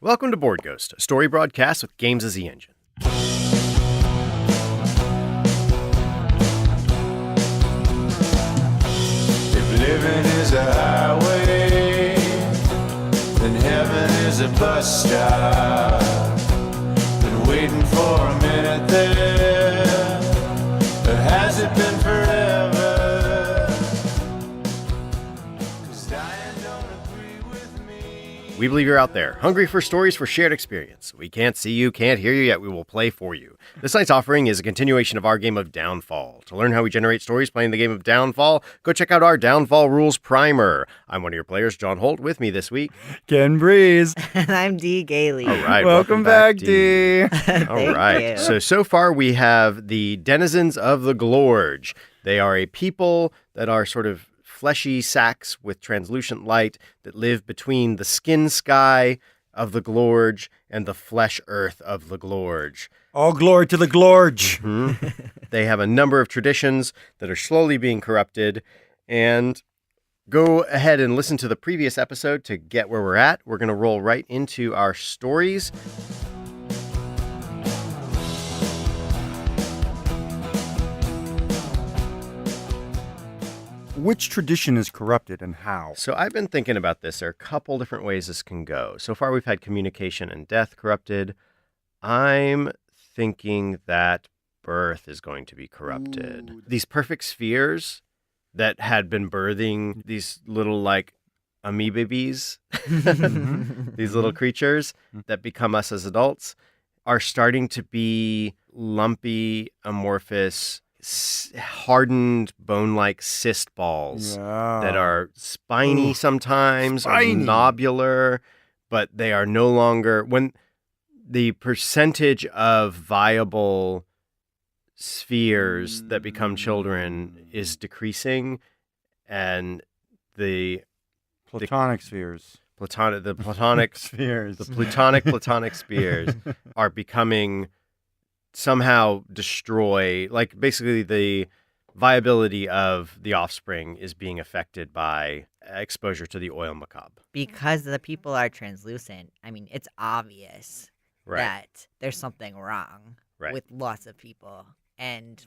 Welcome to Board Ghost, a story broadcast with games as the engine. If living is a highway, then heaven is a bus stop. Been waiting for a minute there, or has it been forever? 'Cause dying don't agree with me. We believe you're out there, hungry for stories for shared experience. We can't see you, can't hear you, yet we will play for you. This night's offering is a continuation of our game of Downfall. To learn how we generate stories playing the game of Downfall, go check out our Downfall Rules Primer. I'm one of your players, John Holt. With me this week, Ken Breeze. And I'm Dee Gailey. all right, Welcome back, Dee. All Thank right. you. So far we have the denizens of the Glorge. They are a people that are sort of fleshy sacks with translucent light that live between the skin sky of the Glorge and the flesh earth of the Glorge. All glory to the Glorge. They have a number of traditions that are slowly being corrupted. And go ahead and listen to the previous episode to get where we're at. We're going to roll right into our stories. Which tradition is corrupted and how? So I've been thinking about this. There are a couple different ways this can go. So far, we've had communication and death corrupted. I'm thinking that birth is going to be corrupted. Ooh. These perfect spheres that had been birthing these little, like, amoebas, these little creatures that become us as adults, are starting to be lumpy, amorphous, hardened bone-like cyst balls that are spiny sometimes, or spiny. nobular, but they are no longer, when the percentage of viable spheres that become children is decreasing, and the Platonic spheres. platonic Spheres. the platonic spheres are becoming somehow destroy, like, basically the viability of the offspring is being affected by exposure to the oil macabre. Because the people are translucent, I mean, it's obvious Right. that there's something wrong Right. with lots of people. And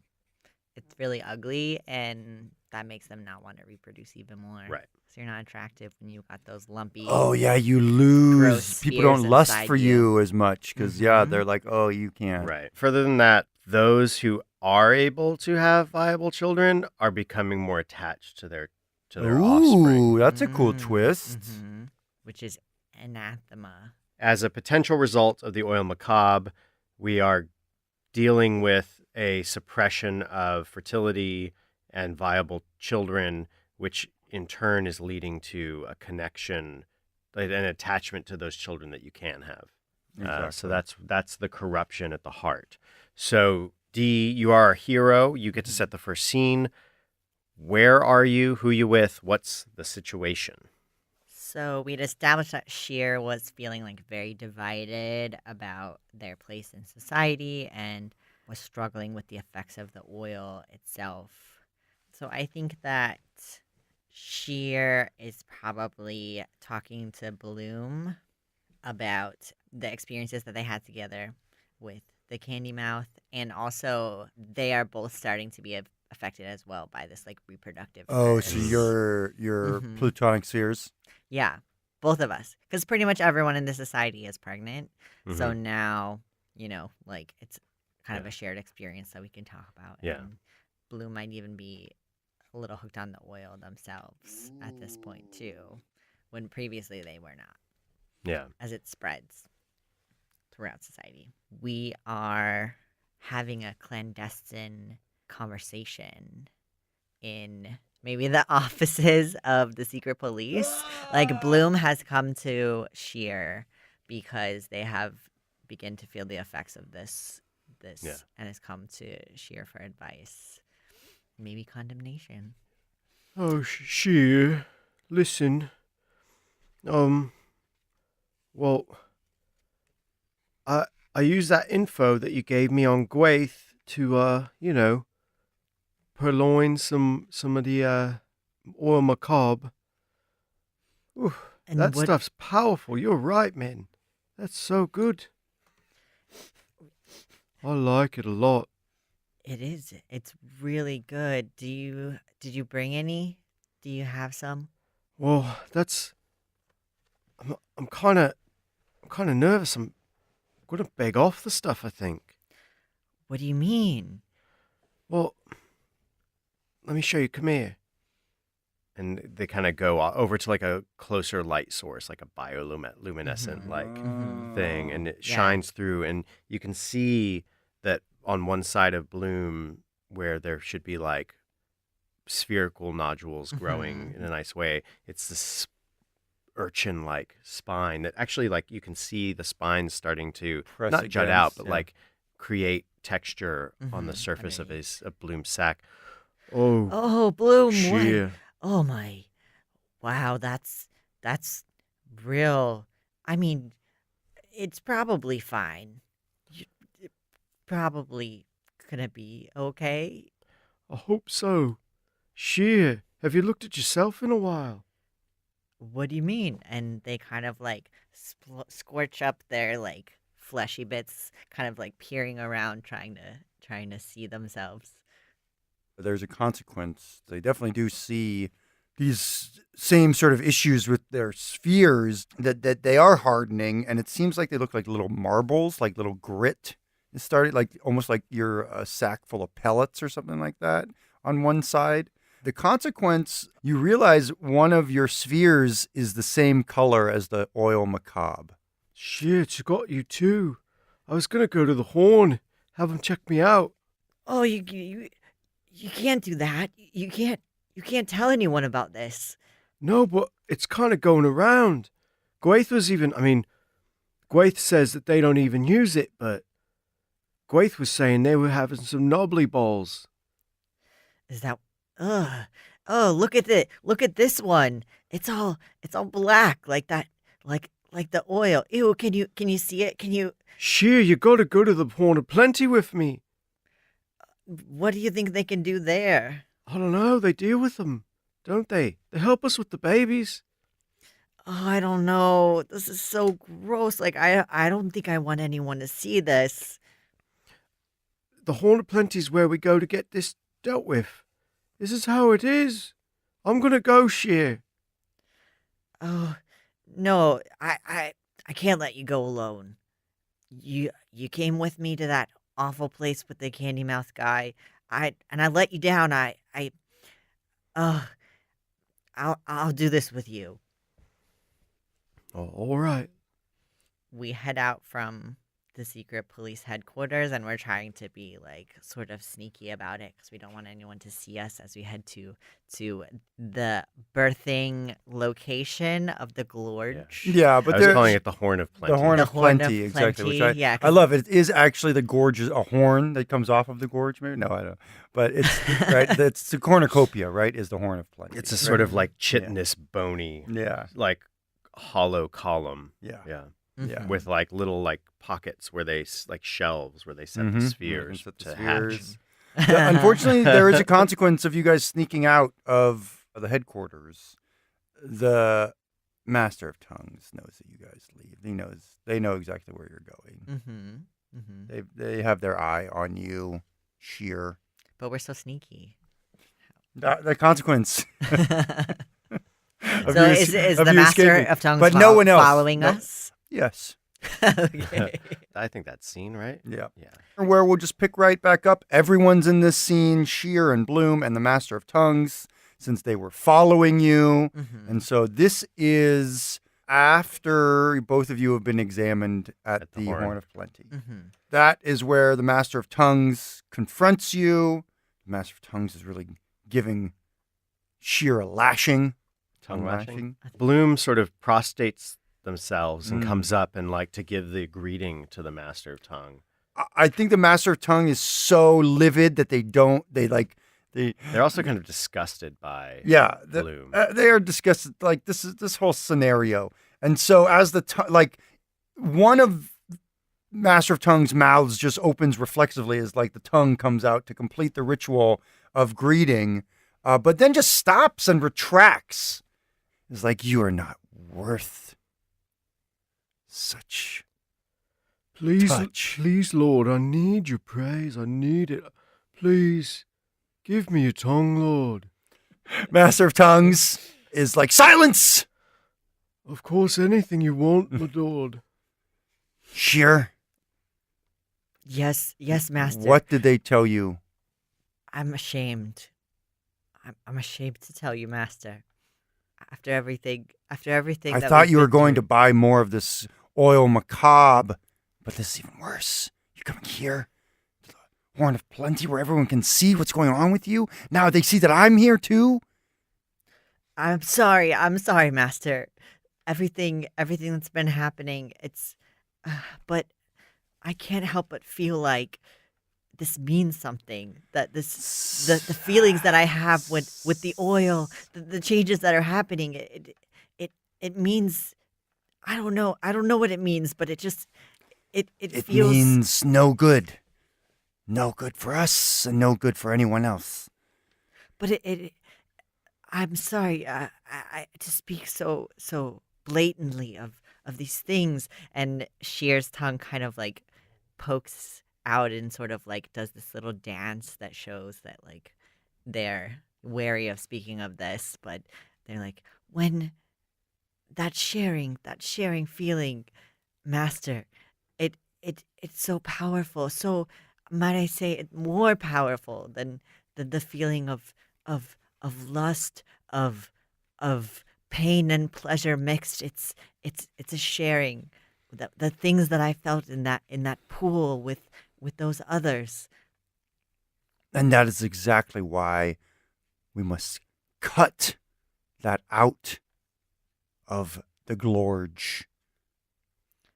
it's really ugly, and that makes them not want to reproduce even more. Right. So you're not attractive when you got those lumpy... Oh, yeah, you lose. Gross People spheres don't lust inside for you as much because, Mhm. they're like, oh, you can't. Right. Further than that, those who are able to have viable children are becoming more attached to their offspring. Ooh, that's a cool Mm, twist. mhm. Which is anathema. As a potential result of the oil macabre, we are dealing with a suppression of fertility and viable children, which in turn is leading to a connection, like an attachment to those children that you can have. So that's the corruption at the heart. So Dee, you are a hero. You get to set the first scene. Where are you? Who you with? What's the situation? So we'd established that Sheer was feeling like very divided about their place in society and was struggling with the effects of the oil itself. So I think that Sheer is probably talking to Bloom about the experiences that they had together with the candy mouth, and also they are both starting to be affected as well by this like reproductive Oh, curse. so your Mhm. Plutonic spheres. Yeah, both of us. Because pretty much everyone in the society is pregnant. So Mhm. now, like it's kind of a shared experience that we can talk about. Yeah. And Bloom might even be a little hooked on the oil themselves at this point, too, when previously they were not, Yeah. as it spreads throughout society. We are having a clandestine conversation in maybe the offices of the secret police. Like Bloom has come to Sheer because they have begun to feel the effects of this Yeah. and has come to Sheer for advice. Maybe condemnation. Oh, Sheer, listen. Well, I used that info that you gave me on Gwaith to, purloin some of the oil macabre. Ooh, And that what stuff's powerful. You're right, man. That's so good. I like it a lot. It is. It's really good. Did you bring any? Do you have some? Well, I'm kind of nervous. I'm gonna beg off the stuff, I think. What do you mean? Well, let me show you. Come here. And they kind of go over to like a closer light source, like a bioluminescent like thing, and it Yeah. shines through, and you can see that on one side of Bloom where there should be like spherical nodules growing in a nice way, it's this urchin-like spine that actually, like, you can see the spine starting to Press not jut out, against, but yeah. like create texture on the surface of underneath. a Bloom sac. Oh, Oh, Bloom! sheer. What? Oh my! Wow, that's real. I mean, it's probably fine. It probably gonna be okay. I hope so. Sheer, have you looked at yourself in a while? What do you mean? And they kind of like scorch up their like fleshy bits, kind of like peering around, trying to see themselves. There's a consequence. They definitely do see these same sort of issues with their spheres that they are hardening, and it seems like they look like little marbles, like little grit. It started like almost like you're a sack full of pellets or something like that on one side. The consequence, you realize one of your spheres is the same color as the oil macabre. Shit, you got you too. I was gonna go to the horn, have them check me out. Oh, you can't do that. You can't tell anyone about this. No, but it's kind of going around. Gwaith says that they don't even use it, but Gwaith was saying they were having some knobbly balls. Is that? Oh, look at it. Look at this one. It's all black like that, like the oil. Ew, can you see it? Can you? Sheer, you gotta go to the Horn of Plenty with me. What do you think they can do there? I don't know, they deal with them, don't they? They help us with the babies. Oh, I don't know. This is so gross. Like I don't think I want anyone to see this. The Horn of Plenty's where we go to get this dealt with. This is how it is. I'm gonna go, Sheer. Oh, no. I can't let you go alone. You came with me to that awful place with the candy mouth guy. I let you down. I'll do this with you. Oh, all right. We head out from the secret police headquarters, and we're trying to be like sort of sneaky about it because we don't want anyone to see us as we head to the birthing location of the Glorge. Yeah, but I was they're calling it the Horn of Plenty. the Horn The of Horn of Plenty, exactly. Which Plenty, yeah, I 'cause- love. It is actually the gorge, a horn that comes off of the gorge. Maybe no, I don't. But it's right. That's the cornucopia, right? Is the Horn of Plenty. It's a sort of like chitinous, bony, Yeah, like hollow column. yeah, Yeah. yeah. With like little like pockets where they like shelves where they set the Mhm. spheres Set the to spheres. hatch. Unfortunately, there is a consequence of you guys sneaking out of the headquarters. The Master of Tongues knows that you guys leave. They know exactly where you're going. Mm-hmm. Mm-hmm. They have their eye on you, Sheer. But we're so sneaky. The consequence. So of you is of the you Master escaping. of Tongues But no one else. following No. us? Yes. Okay. I think that's scene, right? Yeah. Yeah. Where we'll just pick right back up. Everyone's in this scene, Sheer and Bloom and the Master of Tongues, since they were following you. Mhm. And so this is after both of you have been examined at the Horn of Plenty. Mhm. That is where the Master of Tongues confronts you. The Master of Tongues is really giving Sheer a lashing. Tongue lashing. Bloom sort of prostrates themselves and comes up and like to give the greeting to the Master of Tongue. I think the Master of Tongue is so livid that They're also kind of disgusted by Bloom. They are disgusted. Like this whole scenario. And so as one of Master of Tongue's mouths just opens reflexively as like the tongue comes out to complete the ritual of greeting, but then just stops and retracts. It's like, you are not worth such Please, touch. please, Lord, I need your praise. I need it. Please, give me your tongue, Lord. Master of Tongues is like, silence! Of course, anything you want, my lord. Sheer, Yes, master. what did they tell you? I'm ashamed. I'm ashamed to tell you, master. After everything I that thought we've you were been going to through. buy more of this oil macabre, but this is even worse. You're coming here to the Horn of Plenty where everyone can see what's going on with you. Now they see that I'm here too. I'm sorry, master. Everything that's been happening, but I can't help but feel like this means something. That the feelings that I have with the oil, the changes that are happening, it means, I don't know what it means, but it It feels. means no good. No good for us and no good for anyone else. But I'm sorry, I to speak so blatantly of these things, and Shear's tongue kind of like pokes out and sort of like does this little dance that shows that like they're wary of speaking of this, but they're like, when that sharing feeling, master, it's so powerful, so might I say it more powerful than the feeling of lust, of pain and pleasure mixed. It's a sharing, the things that I felt in that pool with those others. And that is exactly why we must cut that out of the Glorge.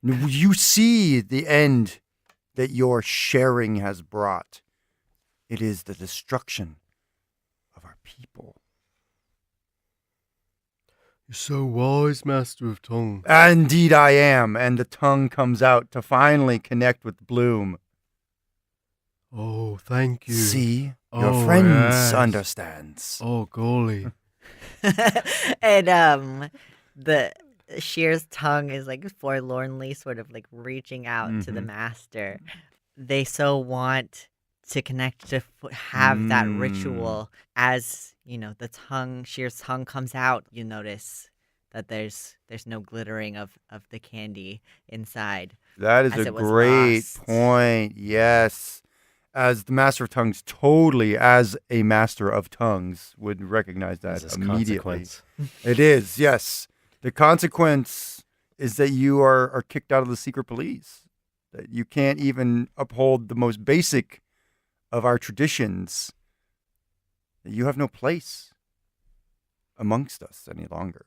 You see the end that your sharing has brought. It is the destruction of our people. You're so wise, Master of Tongue. Indeed I am, and the tongue comes out to finally connect with Bloom. Oh, thank you. See, your Oh, friends yes. understands. Oh, golly. And the Shear's tongue is like forlornly sort of like reaching out to the Mhm. master. They so want to connect, to have that ritual. As the tongue, Shear's tongue comes out, you notice that there's no glittering of the candy inside. That is as a it was great lost. point. Yes. As the Master of Tongues, totally as a Master of Tongues, would recognize that As this immediately. consequence. It is, yes. The consequence is that you are kicked out of the secret police. That you can't even uphold the most basic of our traditions. That you have no place amongst us any longer.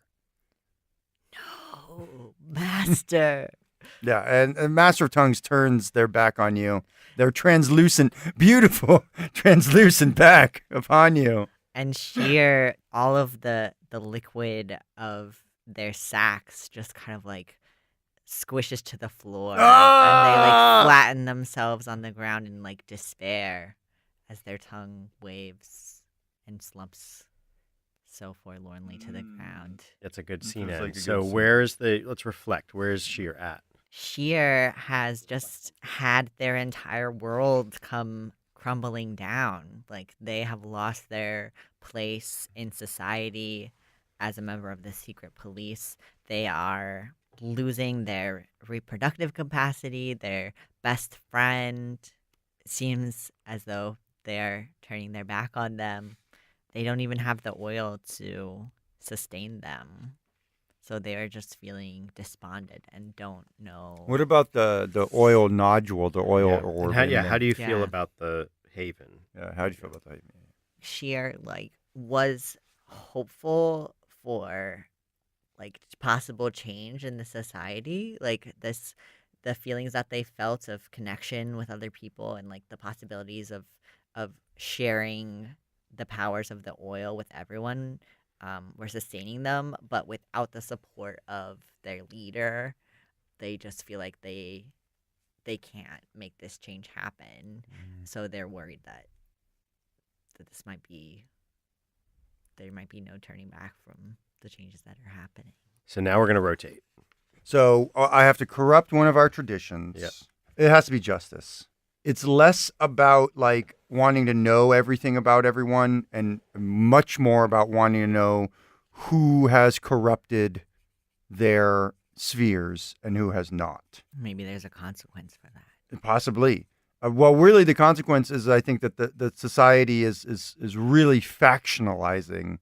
Oh, master. Yeah, and Master of Tongues turns their back on you. Their translucent, beautiful, translucent back upon you. And Shear, all of the liquid of their sacks just kind of like squishes to the floor, and they like flatten themselves on the ground in like despair as their tongue waves and slumps so forlornly to the ground. It's a good It scene feels end. like a good So scene. let's reflect. Where's Sheer at? Shear has just had their entire world come crumbling down. Like, they have lost their place in society as a member of the secret police. They are losing their reproductive capacity, their best friend. It seems as though they're turning their back on them. They don't even have the oil to sustain them. So they are just feeling despondent and don't know. What about the oil nodule, the oil Yeah. orb? And how, in yeah, there? how do you feel Yeah. about the Haven? Yeah, how do you feel about that? Sheer like was hopeful for like possible change in the society, like the feelings that they felt of connection with other people, and like the possibilities of sharing the powers of the oil with everyone, were sustaining them. But without the support of their leader, they just feel like they can't make this change happen. So they're worried that this might be, there might be no turning back from the changes that are happening. So now we're going to rotate. So I have to corrupt one of our traditions. Yep. It has to be justice. It's less about like wanting to know everything about everyone and much more about wanting to know who has corrupted their spheres and who has not. Maybe there's a consequence for that. Possibly. Well, really, the consequence is I think that the society is really factionalizing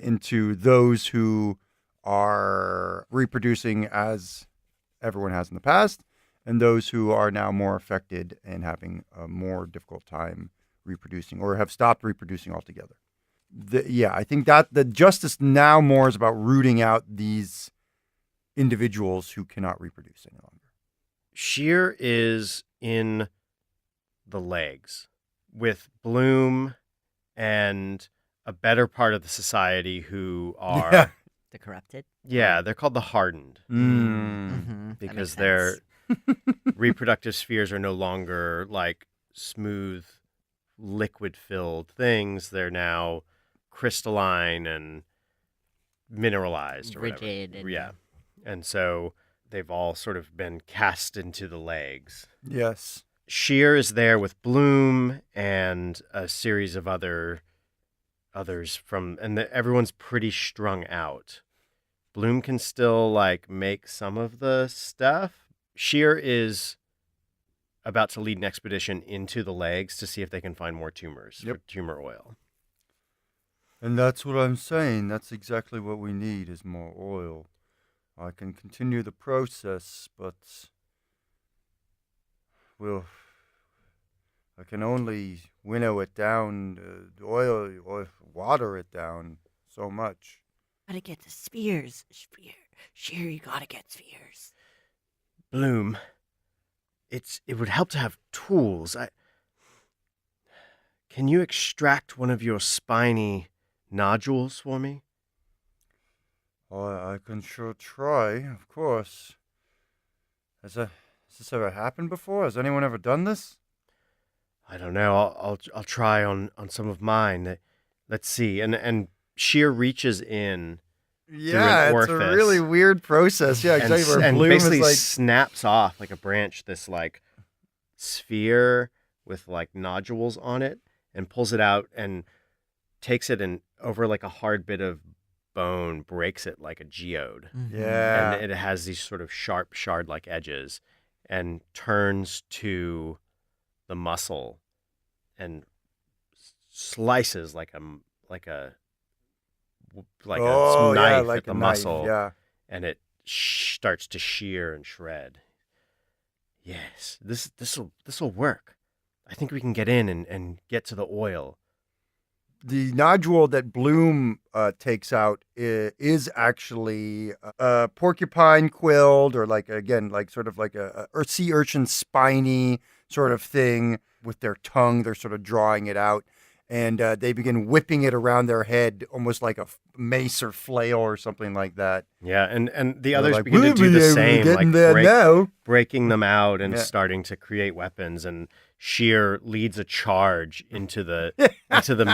into those who are reproducing as everyone has in the past, and those who are now more affected and having a more difficult time reproducing or have stopped reproducing altogether. I think that the justice now more is about rooting out these individuals who cannot reproduce any longer. Sheer is in the legs with Bloom and a better part of the society who are Yeah. The corrupted? they're called the hardened Mm-hmm. because their reproductive spheres are no longer like smooth liquid filled things. They're now crystalline and mineralized or Rigid whatever. and- Yeah. And so they've all sort of been cast into the legs. Yes. Sheer is there with Bloom and a series of others from, and everyone's pretty strung out. Bloom can still like make some of the stuff. Sheer is about to lead an expedition into the legs to see if they can find more tumors for tumor oil. And that's what I'm saying. That's exactly what we need is more oil. I can continue the process, but I can only winnow it down, water it down so much. Gotta get the spheres. Sheer, you gotta get spheres. Bloom, it would help to have tools. Can you extract one of your spiny nodules for me? I can sure try, of course. Has this ever happened before? Has anyone ever done this? I don't know. I'll try on some of mine. Let's see. And Sheer reaches in Yeah, through it's an a orifice really weird process. Yeah, and, exactly. Where and Bloom basically is like, snaps off like a branch this like sphere with like nodules on it and pulls it out and takes it and over like a hard bit of bone breaks it like a geode. yeah, And it has these sort of sharp shard-like edges and turns to the muscle and slices like a knife like at the a knife, muscle, yeah. and it starts to shear and shred. Yes, this'll work. I think we can get in and get to the oil. The nodule that Bloom takes out is actually a porcupine quilled, or like again, like sort of like a sea urchin spiny sort of thing with their tongue. They're sort of drawing it out, and they begin whipping it around their head, almost like a mace or flail or something like that. Yeah, and the They're others like, begin to "We'll do be the able to same, get like in there now." breaking them out and Yeah. starting to create weapons. And Sheer leads a charge into the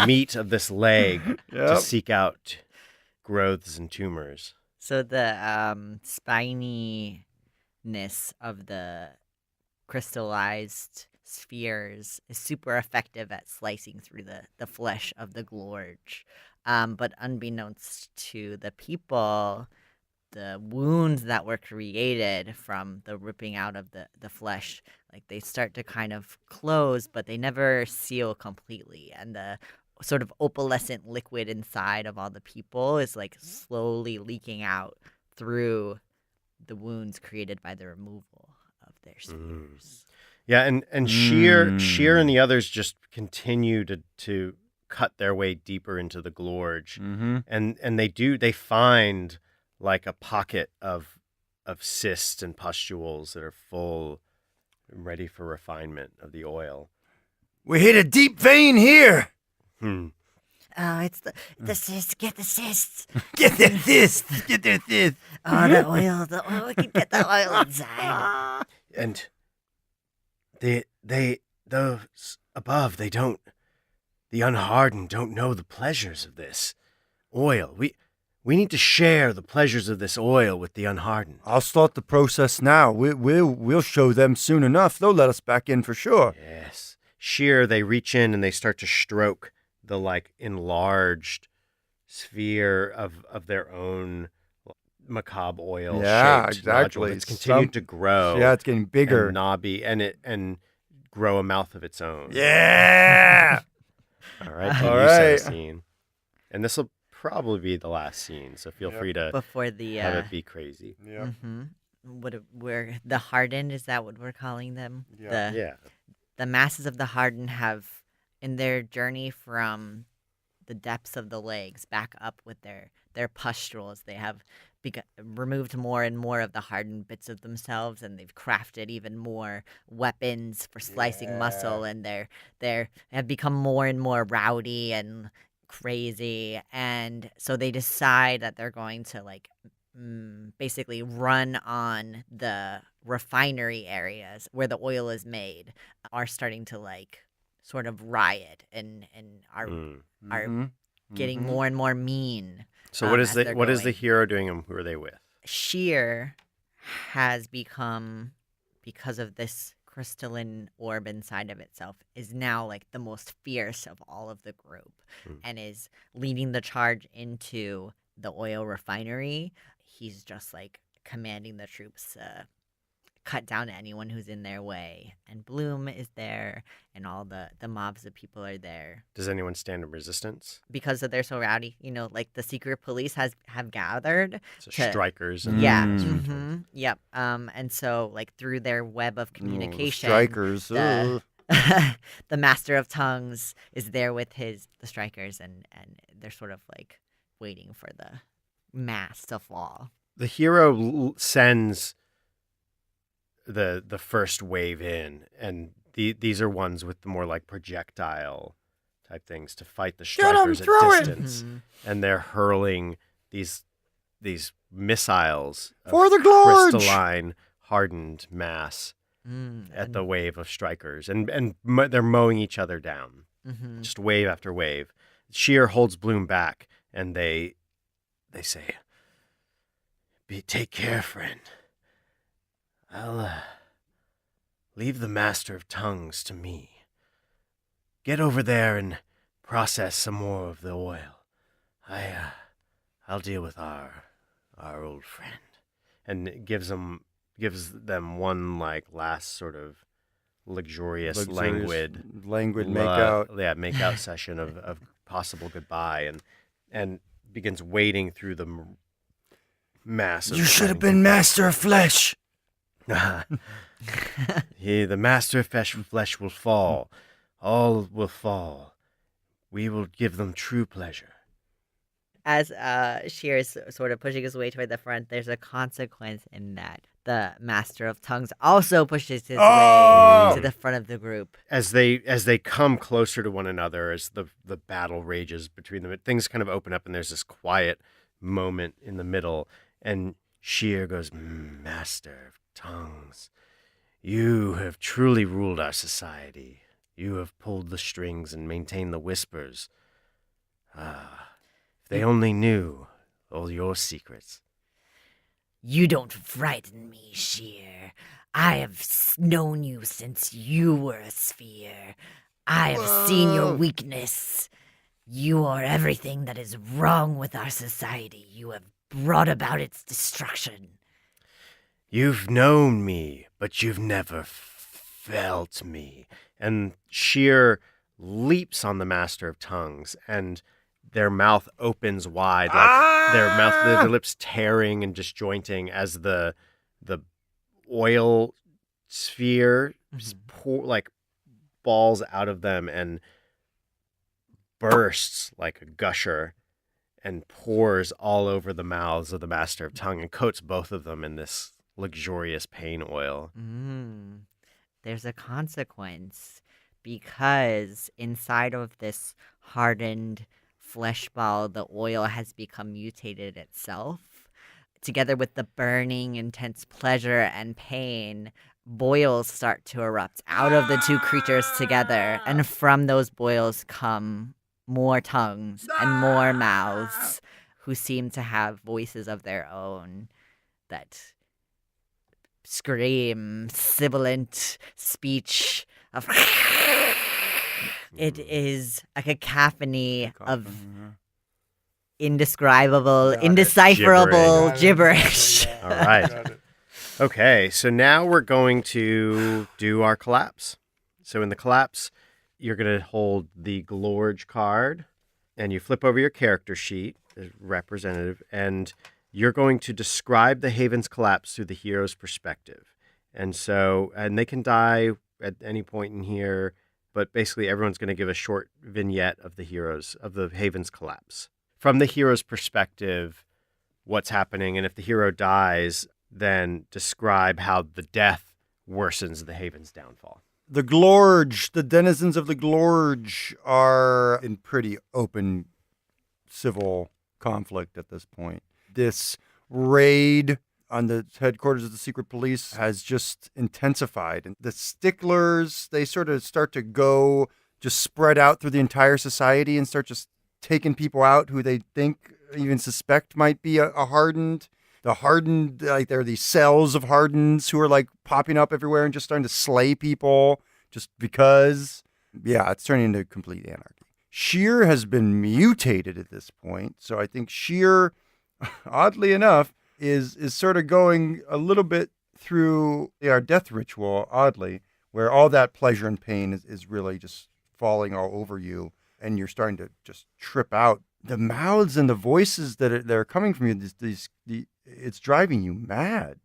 meat of this leg to Yep. seek out growths and tumors. So the spininess of the crystallized spheres is super effective at slicing through the flesh of the Glorge. But unbeknownst to the people, the wounds that were created from the ripping out of the flesh, like they start to kind of close, but they never seal completely. And the sort of opalescent liquid inside of all the people is like slowly leaking out through the wounds created by the removal of their spheres. Yeah, and Sheer and the others just continue to cut their way deeper into the Glorge. Mm-hmm. And they find like a pocket of cysts and pustules that are full and ready for refinement of the oil. We hit a deep vein here. Oh, it's the cysts. Get the cysts. Get their cysts. Get their cysts. Oh, the oil. We can get the oil inside. And those above, the unhardened don't know the pleasures of this oil. We need to share the pleasures of this oil with the unhardened. I'll start the process now. We'll show them soon enough. They'll let us back in for sure. Yes. Sheer, they reach in and they start to stroke the like enlarged sphere of their own macabre oil. Yeah, shaped exactly. nodule. It's continued to grow. Yeah, it's getting bigger. And knobby and grow a mouth of its own. Yeah. All right. Then All you set a right. scene. And this will probably be the last scene, so feel free to Before the have it be crazy. Yeah. we're the hardened, is that what we're calling them? Yeah. Yeah. The masses of the hardened have, in their journey from the depths of the legs back up with their pustules, they have removed more and more of the hardened bits of themselves, and they've crafted even more weapons for slicing muscle, and they have become more and more rowdy and crazy, and so they decide that they're going to basically run on the refinery areas where the oil is made, are starting to sort of riot and are Mhm. getting Mhm. more and more mean. So what is as the they're what is the going. hero doing and who are they with? Sheer has become, because of this crystalline orb inside of itself, is now the most fierce of all of the group, and is leading the charge into the oil refinery. He's just commanding the troops to cut down anyone who's in their way, and Bloom is there, and all the mobs of people are there Does anyone stand in resistance? because they're so rowdy. The secret police have gathered. So To- strikers and Yeah. that sort of Mm-hmm. thing. Yep. And so through their web of communication, Strikers. the- ugh. the Master of Tongues is there with the strikers, and they're sort of waiting for the mass to fall. The hero sends the first wave in, and these are ones with the more projectile type things to fight the Get 'em, strikers throw at it! distance, Mhm. and they're hurling these missiles of For the Glorge! crystalline hardened mass at the wave of strikers, and they're mowing each other down, just wave after wave. Sheer holds Bloom back, and they say, take care, friend. I'll leave the Master of Tongues to me. Get over there and process some more of the oil. I'll deal with our old friend. And it gives them one last sort of luxurious languid makeout. makeout session of possible goodbye, and begins wading through the mass. You should have been master of flesh. The master of flesh will fall. All will fall. We will give them true pleasure. As Sheer is sort of pushing his way toward the front, there's a consequence in that the Master of Tongues also pushes his way to the front of the group. As they come closer to one another, as the battle rages between them, things kind of open up, and there's this quiet moment in the middle, and Sheer goes, Master of Tongues, you have truly ruled our society. You have pulled the strings and maintained the whispers. If they only knew all your secrets. You don't frighten me, Sheer. I have known you since you were a sphere. I have seen your weakness. You are everything that is wrong with our society. You have brought about its destruction. You've known me, but you've never felt me. And Sheer leaps on the Master of Tongues, and their mouth opens wide, their lips tearing and disjointing as the oil sphere balls out of them and bursts like a gusher and pours all over the mouths of the Master of Tongue and coats both of them in this luxurious pain oil. There's a consequence, because inside of this hardened flesh ball, the oil has become mutated itself. Together with the burning, intense pleasure and pain, boils start to erupt out of the two creatures together, and from those boils come more tongues and more mouths who seem to have voices of their own that scream sibilant speech of it is a cacophony of indescribable, Got it. indecipherable Gibbering. gibberish. All right. Okay, so now we're going to do our collapse. So in the collapse, you're going to hold the Glorge card, and you flip over your character sheet, the representative, and you're going to describe the Haven's collapse through the hero's perspective. And they can die at any point in here, but basically everyone's going to give a short vignette of the Haven's collapse. From the hero's perspective, what's happening, and if the hero dies, then describe how the death worsens the Haven's downfall. The Glorge, the denizens of the Glorge are in pretty open civil conflict at this point. This raid on the headquarters of the secret police has just intensified. And the sticklers, they sort of start to go, just spread out through the entire society and start just taking people out who they think, even suspect might be a hardened. The hardened, like there are these cells of hardens who are like popping up everywhere and just starting to slay people just because. Yeah, it's turning into complete anarchy. Sheer has been mutated at this point. So I think Sheer, oddly enough, is sort of going a little bit through our death ritual, oddly, where all that pleasure and pain is really just falling all over you and you're starting to just trip out. The mouths and the voices that are coming from you, it's driving you mad.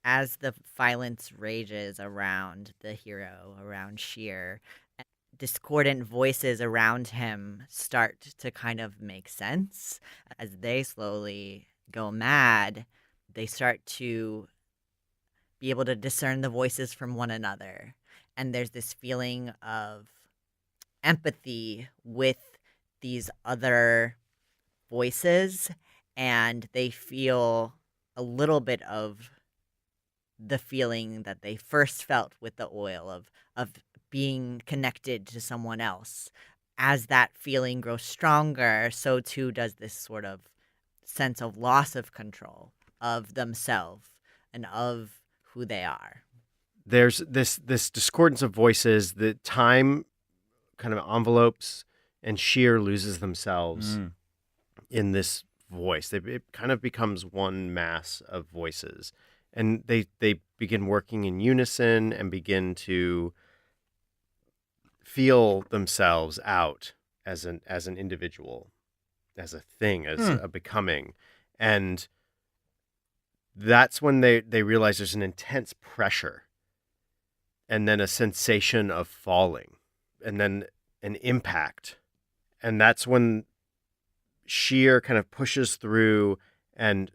As the violence rages around the hero, around Sheer, discordant voices around him start to kind of make sense. As they slowly go mad, they start to be able to discern the voices from one another. And there's this feeling of empathy with these other voices, and they feel a little bit of the feeling that they first felt with the oil of being connected to someone else. As that feeling grows stronger, so too does this sort of sense of loss of control of themselves and of who they are. There's this discordance of voices, the time kind of envelopes, and Sheer loses themselves in this voice. It kind of becomes one mass of voices, and they begin working in unison and begin to feel themselves out as an individual, as a thing, as a becoming. And that's when they realize there's an intense pressure, and then a sensation of falling, and then an impact. And that's when Sheer kind of pushes through and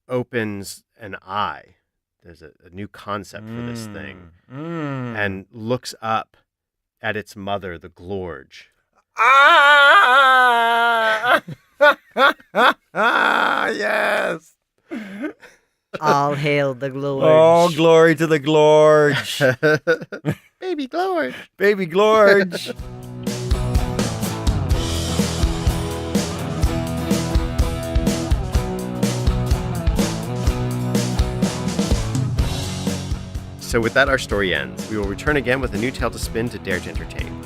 opens an eye. There's a new concept for this thing, and looks up at its mother, the Glorge. Yes. All hail the Glorge. All glory to the Glorge. Baby Glorge. Baby Glorge. So with that, our story ends. We will return again with a new tale to spin to dare to entertain.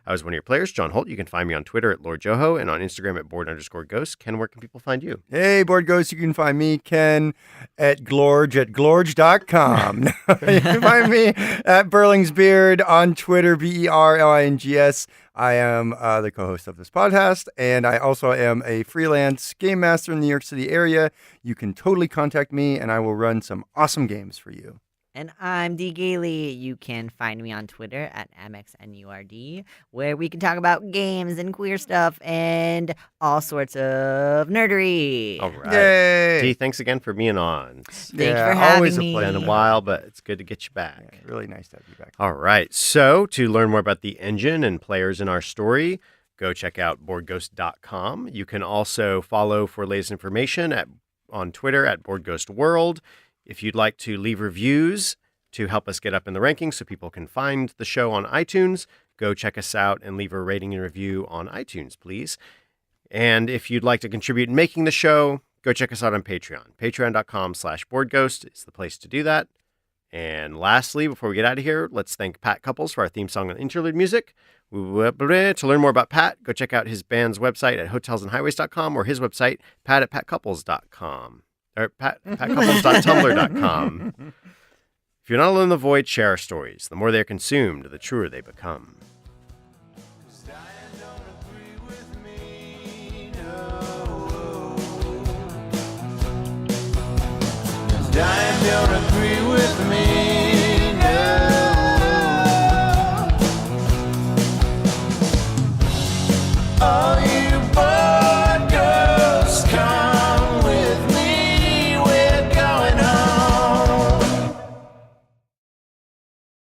I was one of your players, John Holt. You can find me on Twitter at Lord Joho and on Instagram at board_ghost. Ken, where can people find you? Hey, Board Ghost, you can find me, Ken, at glorge.com. You can find me at Burlingsbeard on Twitter, BERLINGS. I am the co-host of this podcast, and I also am a freelance game master in the New York City area. You can totally contact me, and I will run some awesome games for you. And I'm D. Gailey. You can find me on Twitter at MXNURD, where we can talk about games and queer stuff and all sorts of nerdery. All right. Yay! Dee, thanks again for being on. Thanks for having always me. a It's pleasure. been a while, but it's good to get you back. Yeah, really nice to have you back. All right. So to learn more about the engine and players in our story, go check out boardghost.com. You can also follow for latest information on Twitter at BoardGhostWorld. If you'd like to leave reviews to help us get up in the rankings so people can find the show on iTunes, go check us out and leave a rating and review on iTunes, please. And if you'd like to contribute in making the show, go check us out on Patreon. Patreon.com/boardghost is the place to do that. And lastly, before we get out of here, let's thank Pat Couples for our theme song and interlude music. To learn more about Pat, go check out his band's website at hotelsandhighways.com or his website, pat@patcouples.com. Or patcouples.tumblr.com. If you're not alone in the void, share our stories. The more they're consumed, the truer they become. Dying don't agree with me.